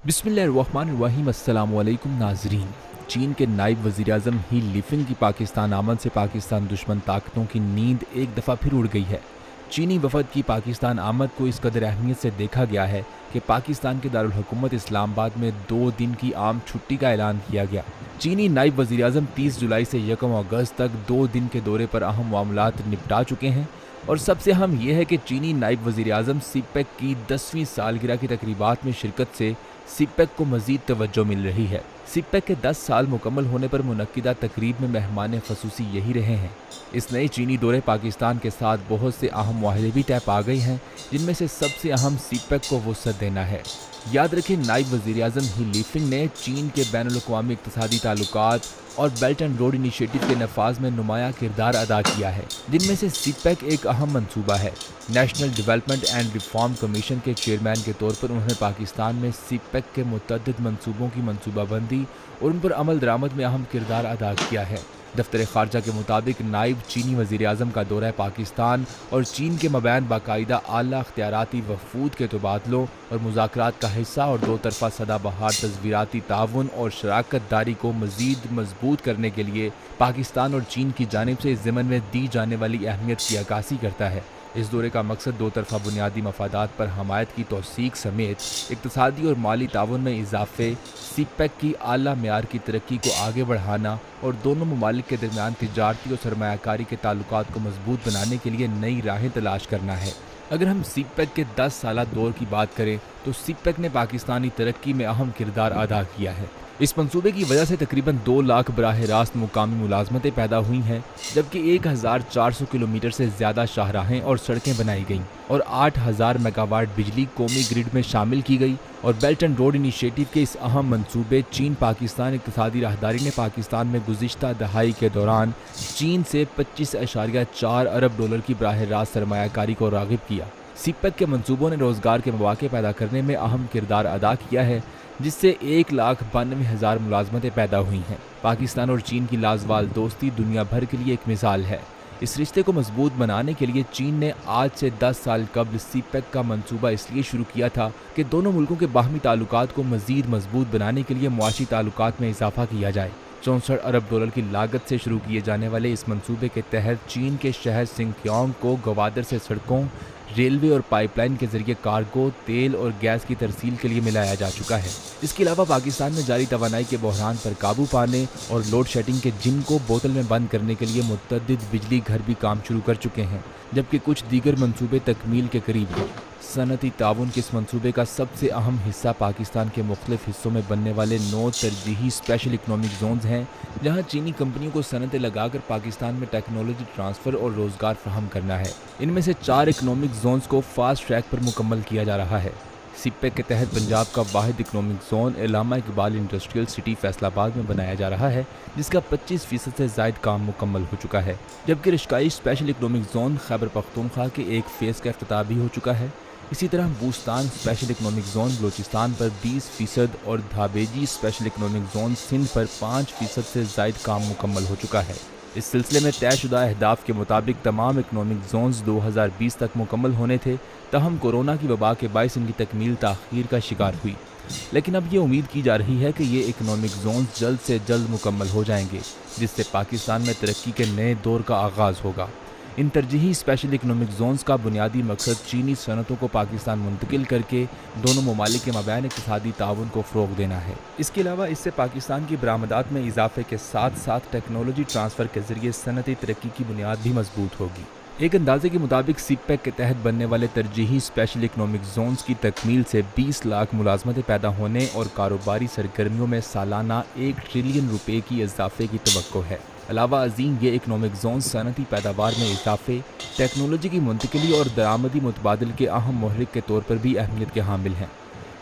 बिस्मिल्लाहिर्रहमानिर्रहीम। अस्सलाम वालेकुम नाजरीन। चीन के नायब वज़ीर-ए-आज़म ही लिफिंग की पाकिस्तान आमद से पाकिस्तान दुश्मन ताकतों की नींद एक दफ़ा फिर उड़ गई है। चीनी वफद की पाकिस्तान आमद को इस कदर अहमियत से देखा गया है कि पाकिस्तान के दारुल हुकूमत इस्लामाबाद में 2 दिन की आम छुट्टी का ऐलान किया गया। चीनी नायब वज़ीर-ए-आज़म 30 जुलाई से 1 अगस्त तक 2 दिन के दौरे पर अहम मामलात निपटा चुके हैं और सबसे अहम यह है कि चीनी नायब वज़ीर-ए-आज़म सीपेक की 10वीं सालगिरह की तकरीबात में शिरकत से सीपेक को मज़ीद तवज्जो मिल रही है। सीपेक के 10 साल मुकम्मल होने पर मुनक्किदा तकरीब में मेहमान ख़ुसूसी यही रहे हैं। इस नए चीनी दौरे पाकिस्तान के साथ बहुत से अहम मुआहदे भी तय पा गए हैं, जिनमें से सबसे अहम सीपेक को वुसअत देना है। याद रखें, नायब वज़ीर-ए-आज़म ही लिफिंग ने चीन के बैनुल-अक़वामी इक़्तिसादी ताल्लुकात और बेल्ट एंड रोड इनिशिएटिव के नफाज में नुमाया किरदार अदा किया है, जिनमें से सीपेक एक अहम मनसूबा है। National development and reform commission के चेयरमैन के तौर पर उन्होंने पाकिस्तान में सीपेक के मुतअद्दिद मनसूबों की मनसूबाबंदी और उन पर अमल दरामद में अहम किरदार अदा किया है। दफ्तर खारजा के मुताबिक नायब चीनी वज़ीर-ए-आज़म का दौरा पाकिस्तान और चीन के मबैन बाकायदा आला अख्तियाराती वफूद के तबादलों और मुज़ाकरात का हिस्सा और दो तरफ़ा सदाबहार तज़वीराती ताउन और शराकत दारी को मज़ीद मजबूत करने के लिए पाकिस्तान और चीन की जानिब से इस ज़मन में दी जाने वाली अहमियत की अक्कासी करता है। इस दौरे का मकसद दो तरफ़ा बुनियादी मफादात पर हमायत की तौसीक समेत इक़्तिसादी और माली ताउन में इजाफ़े, सीपेक की आला मेयार की तरक्की को आगे बढ़ाना और दोनों ममालिक के दरमियान तिजारती और सरमायाकारी के ताल्लुकात को मजबूत बनाने के लिए नई राहें तलाश करना है। अगर हम सीपेक के 10 साला दौर की बात करें तो सीपेक ने पाकिस्तानी तरक्की में अहम किरदार अदा किया है। इस मंसूबे की वजह से तकरीबन 2 लाख बराह रास्त मुकामी मुलाजमतें पैदा हुई हैं, जबकि 1400 किलोमीटर से ज़्यादा शाहराहें और सड़कें बनाई गईं और 8000 मेगावाट बिजली कौमी ग्रिड में शामिल की गई। और बेल्ट एंड रोड इनिशिएटिव के इस अहम मंसूबे चीन पाकिस्तान इक़्तिसादी राहदारी ने पाकिस्तान में गुज़िश्ता दहाई के दौरान चीन से 25.4 अरब डॉलर की बराह रास्त सरमायाकारी को राग़िब किया। सीपेक के मंसूबों ने रोज़गार के मौक़े पैदा करने में अहम किरदार अदा किया है, जिससे 1,92,000 मुलाजमतें पैदा हुई हैं। पाकिस्तान और चीन की लाजवाल दोस्ती दुनिया भर के लिए एक मिसाल है। इस रिश्ते को मजबूत बनाने के लिए चीन ने आज से 10 साल कबल सीपेक का मंसूबा इसलिए शुरू किया था कि दोनों मुल्कों के बाहमी ताल्लुकात को मज़ीद मजबूत बनाने के लिए मुआशी ताल्लुकात में इजाफा किया जाए। 64 अरब डॉलर की लागत से शुरू किए जाने वाले इस मंसूबे के तहत चीन के शहर सिंकियोंग को गवादर से सड़कों, रेलवे और पाइपलाइन के जरिए कार्गो, तेल और गैस की तरसील के लिए मिलाया जा चुका है। इसके अलावा पाकिस्तान में जारी तवानाई के बहरान पर काबू पाने और लोड शेडिंग के जिन को बोतल में बंद करने के लिए मुतअद्दिद बिजली घर भी काम शुरू कर चुके हैं, जबकि कुछ दीगर मंसूबे तकमील के करीब हैं। सनती ताउन के इस मंसूबे का सबसे अहम हिस्सा पाकिस्तान के मुख्तलिफ हिस्सों में बनने वाले 9 तरजीही स्पेशल इकनॉमिक जोन्स हैं, जहां चीनी कंपनियों को सनतें लगाकर पाकिस्तान में टेक्नोलॉजी ट्रांसफ़र और रोज़गार फराहम करना है। इनमें से 4 इकनॉमिक जोन्स को फास्ट ट्रैक पर मुकम्मल किया जा रहा है। सीपेक के तहत पंजाब का वाहिद इकनॉमिक जोन अल्लामा इकबाल इंडस्ट्रियल सिटी फैसलाबाद में बनाया जा रहा है, जिसका 25% से ज़ायद काम मुकम्मल हो चुका है, जबकि Rashakai special economic zone Khyber Pakhtunkhwa के एक फ़ेज़ का इफ्तिताह भी हो चुका है। इसी तरह बूस्तान स्पेशल इकनॉमिक जोन बलूचिस्तान पर 20% और धाबेजी स्पेशल इकनॉमिक जोन सिंध पर 5% से ज़ायद काम मुकम्मल हो चुका है। इस सिलसिले में तयशुदा अहदाफ के मुताबिक तमाम इकनॉमिक जोन्स 2020 तक मुकम्मल होने थे, तहम कोरोना की वबा के बायस इनकी तकमील ताख़ीर का शिकार हुई। लेकिन अब ये उम्मीद की जा रही है कि ये इकनॉमिक जोन्स जल्द से जल्द मुकम्मल हो जाएंगे, जिससे पाकिस्तान में तरक्की के नए दौर का आगाज़ होगा। इन तरजीही स्पेशल इकनॉमिक जोन्स का बुनियादी मकसद चीनी सनतों को पाकिस्तान मुंतकिल करके दोनों ममालिक के मबैन इक़्तिसादी ताउन को फ़रोग़ देना है। इसके अलावा इससे पाकिस्तान की बरामदात में इजाफे के साथ साथ टेक्नोलॉजी ट्रांसफ़र के ज़रिए सनती तरक्की की बुनियाद भी मजबूत होगी। एक अंदाजे के मुताबिक सीपेक के तहत बनने वाले तरजीही स्पेशल इकनॉमिक जोन्स की तकमील से 20 लाख मुलाजमतें पैदा होने और कारोबारी सरगर्मियों में सालाना 1 ट्रिलियन रुपए की इजाफे की तवक्को है। अलावा अजीम ये इकनॉमिक जोन सनती पैदावार में इजाफे, टेक्नोलॉजी की मुंतकिली और दरामदी मुतबादिल के अहम महरिक के तौर पर भी अहमियत के हामिल हैं।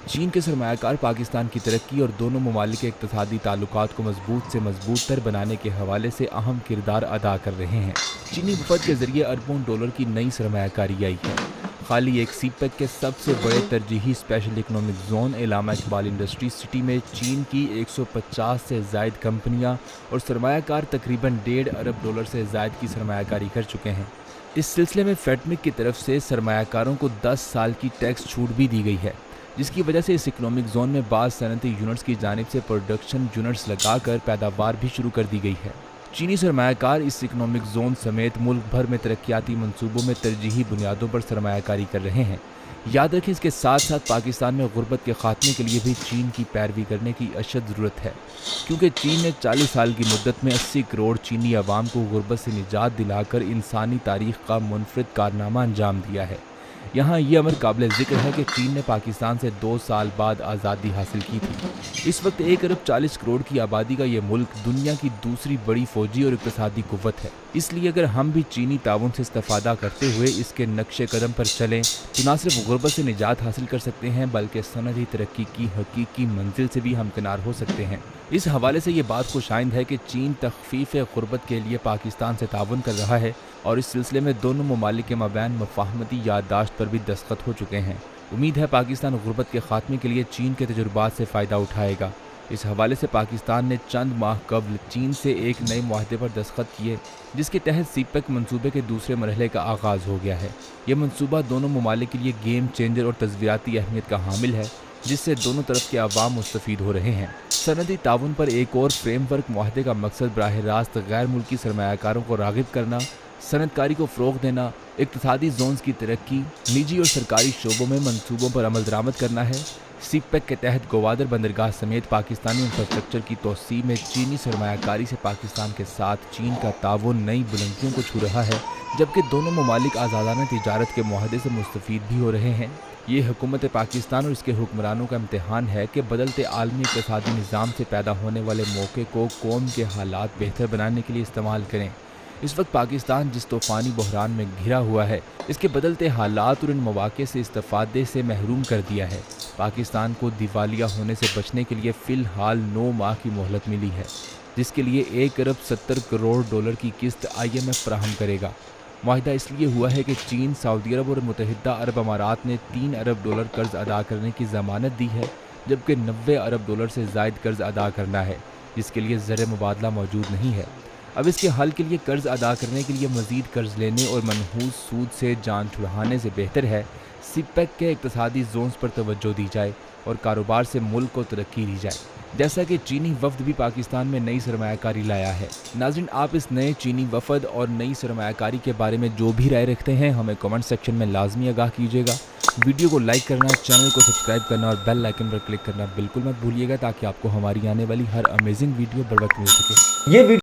चीन के सरमायाकार पाकिस्तान की तरक्की और दोनों ममालिक के इक़्तिसादी ताल्लुकात को मजबूत से मजबूत तर बनाने के हवाले से अहम किरदार अदा कर रहे हैं। चीनी वफद के जरिए अरबों डॉलर की नई सरमायाकारी आई है। खाली एक सीपेक के सबसे बड़े तरजीही स्पेशल इकनॉमिक जोन अल्लामा इकबाल इंडस्ट्री सिटी में चीन की 150 से ज़ायद कंपनियां और सरमायाकार तकरीबन 1.5 अरब डॉलर से ज़ायद की सरमायाकारी कर चुके हैं। इस सिलसिले में फेडमिक की तरफ से सरमायाकारों को 10 साल की टैक्स छूट भी दी गई है। जिसकी वजह से इस इकोनॉमिक जोन में बाज़ सनती यूनिट्स की जानिब से प्रोडक्शन यूनिट्स लगाकर पैदावार भी शुरू कर दी गई है। चीनी सरमायाकार इस इकोनॉमिक जोन समेत मुल्क भर में तरक्याती मंसूबों में तरजीही बुनियादों पर सरमायाकारी कर रहे हैं। याद रखें, इसके साथ साथ पाकिस्तान में गुर्बत के खात्मे के लिए भी चीन की पैरवी करने की अशद ज़रूरत है, क्योंकि चीन ने 40 साल की मुद्दत में 80 करोड़ चीनी अवाम को गुर्बत से निजात दिलाकर इंसानी तारीख का मुनफरिद कारनामा अंजाम दिया है। यहाँ ये अमर काबिल ज़िक्र है कि चीन ने पाकिस्तान से 2 साल बाद आज़ादी हासिल की थी। इस वक्त 1 अरब 40 करोड़ की आबादी का ये मुल्क दुनिया की दूसरी बड़ी फौजी और इक़्तिसादी कुव्वत है। इसलिए अगर हम भी चीनी ताउन से इस्तेफ़ादा करते हुए इसके नक्शे कदम पर चलें तो न सिर्फ गुर्बत से निजात हासिल कर सकते हैं, बल्कि सनदी तरक्की की हकीकी मंजिल से भी हमकिनार हो सकते हैं। इस हवाले से ये बात खुशाइंद है कि चीन तख़फ़ीफ़ गुर्बत के लिए पाकिस्तान से ताउन कर रहा है और इस सिलसिले में दोनों ममालिक के मबैन मफ़ाहमती याददाश्त पर भी दस्तखत हो चुके हैं। उम्मीद है पाकिस्तान गुर्बत के खात्मे के लिए चीन के तजुर्बात से फ़ायदा उठाएगा। इस हवाले से पाकिस्तान ने चंद माह कबल चीन से एक नए मुआहदे पर दस्तखत किए, जिसके तहत सीपेक मंसूबे के दूसरे मरहले का आगाज़ हो गया है। यह मंसूबा दोनों ममालिक के लिए गेम चेंजर और तज़वीराती अहमियत का हामिल है, जिससे दोनों तरफ के अवाम मुस्तफ़ीद हो रहे हैं। सनदी ताउन पर एक और फ्रेमवर्क मुआहदे का मकसद बराह रास्त गैर मुल्की सरमायाकारों को राग़िब करना, सनतकारी को फ़रोग़ देना, इक़्तिसादी जोन्स की तरक्की, निजी और सरकारी शोबों में मंसूबों पर अमल दरामद करना है। सीपेक के तहत गवादर बंदरगाह समेत पाकिस्तानी इंफ्रास्ट्रक्चर की तोसी में चीनी सरमायाकारी से पाकिस्तान के साथ चीन का ताउन नई बुलंदियों को छू रहा है, जबकि दोनों ममालिक आज़ादाना तिजारत के मुआहदे से मुस्तफ़ीद भी हो रहे हैं। ये हुकूमत पाकिस्तान और इसके हुक्मरानों का इम्तिहान है कि बदलते आलमी इक़्तिसादी निज़ाम से पैदा होने वाले मौके को कौम के हालात बेहतर बनाने के लिए इस्तेमाल करें। इस वक्त पाकिस्तान जिस तूफ़ानी बहरान में घिरा हुआ है, इसके बदलते हालात और इन मौक़े से इस्तिफ़ादे से महरूम कर दिया है। पाकिस्तान को दिवालिया होने से बचने के लिए फ़िलहाल 9 माह की मोहलत मिली है, जिसके लिए 1 अरब 70 करोड़ डॉलर की किस्त IMF फराहम करेगा। मुआहिदा इसलिए हुआ है कि चीन, सऊदी अरब और मुत्तहिदा अरब अमारात ने 3 अरब डॉलर कर्ज अदा करने की ज़मानत दी है, जबकि 90 अरब डॉलर से ज़ायद कर्ज अदा करना है, जिसके लिए ज़र मुबादला मौजूद नहीं है। अब इसके हल के लिए कर्ज अदा करने के लिए मज़ीद कर्ज लेने और मनहूस सूद से जान छुड़ाने से बेहतर है सीपेक के इक़्तिसादी जोन्स पर तवज्जो दी जाए और कारोबार से मुल्क को तरक्की दी जाए, जैसा कि चीनी वफ़द भी पाकिस्तान में नई सरमायाकारी लाया है। नाज़रीन, आप इस नए चीनी वफ़द और नई सरमायाकारी के बारे में जो भी राय रखते हैं हमें कमेंट सेक्शन में लाजमी आगाह कीजिएगा। वीडियो को लाइक करना, चैनल को सब्सक्राइब करना और बेल आइकन पर क्लिक करना बिल्कुल मत भूलिएगा, ताकि आपको हमारी आने वाली हर अमेजिंग वीडियो बर वक्त मिल सके।